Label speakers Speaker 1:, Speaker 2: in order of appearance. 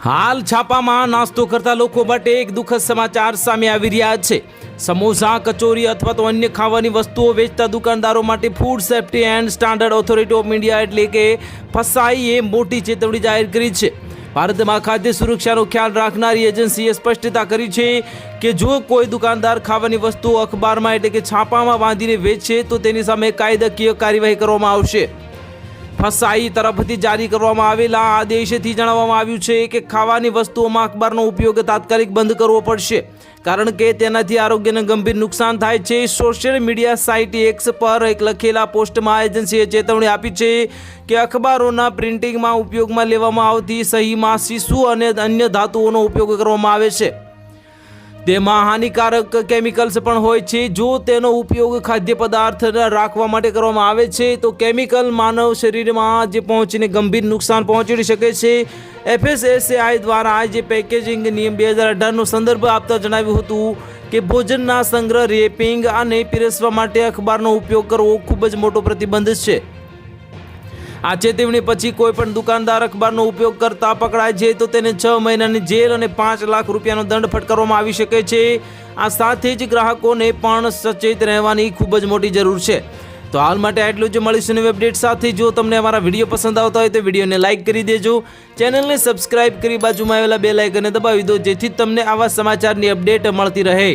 Speaker 1: હાલ છાપામાં નાસ્તો કરતા લોકો માટે એક દુઃખદ સમાચાર સામે આવી રહ્યા છે। સમોસા, કચોરી અથવા તો અન્ય ખાવાની વસ્તુઓ વેચતા દુકાનદારો માટે food safety and standard authority of India એટલે કે ફસાઈએ મોટી ચેતવણી જાહેર કરી છે। ભારતમાં ખાદ્ય સુરક્ષાનો ખ્યાલ રાખનારી એજન્સીએ સ્પષ્ટતા કરી છે કે જો કોઈ દુકાનદાર ખાવાની વસ્તુઓ અખબારમાં એટલે કે છાપામાં બાંધીને વેચે તો તેની સામે કાયદાકીય કાર્યવાહી કરવામાં આવશે। ફસાઈ તરફથી જારી કરવામાં આવેલા આદેશથી જણાવવામાં આવ્યું છે કે ખાવાની વસ્તુઓમાં અખબારનો ઉપયોગ તાત્કાલિક બંધ કરવો પડશે, કારણ કે તેનાથી આરોગ્યને ગંભીર નુકસાન થાય છે। સોશિયલ મીડિયા સાઇટ એક્સ પર એક લખેલા પોસ્ટમાં એજન્સીએ ચેતવણી આપી છે કે અખબારોના પ્રિન્ટિંગમાં ઉપયોગમાં લેવામાં આવતી સહીમાં શીશુ અને અન્ય ધાતુઓનો ઉપયોગ કરવામાં આવે છે। તેમાં હાનિકારક કેમિકલ્સ પણ હોય છે। જો તેનો ઉપયોગ ખાદ્ય પદાર્થ રાખવા માટે કરવામાં આવે છે તો કેમિકલ માનવ શરીરમાં જે પહોંચીને ગંભીર નુકસાન પહોંચાડી શકે છે। FSSAI દ્વારા આજે પેકેજિંગ નિયમ 2018નો સંદર્ભ આપતા જણાવ્યું હતું કે ભોજનના સંગ્રહ, રેપિંગ અને પીરસવા માટે અખબારનો ઉપયોગ કરવો ખૂબ જ મોટો પ્રતિબંધ છે। આ ચેતવણી પછી કોઈ પણ દુકાનદાર અખબારનો ઉપયોગ કરતા પકડાય છે તો તેને 6 મહિનાની જેલ અને 5 લાખ રૂપિયાનો દંડ ફટકારવામાં આવી શકે છે। આ સાથે જ ગ્રાહકોને પણ સચેત રહેવાની ખૂબ જ મોટી જરૂર છે। તો હાલ માટે આટલું જ। મળીશું નવી અપડેટ સાથે। જો તમને અમારા વિડીયો પસંદ આવતા હોય તો વિડીયોને લાઇક કરી દેજો, ચેનલને સબસ્ક્રાઇબ કરી બાજુમાં આવેલા બેલ આઇકનને દબાવી દો, જેથી તમને આવા સમાચારની અપડેટ મળતી રહે।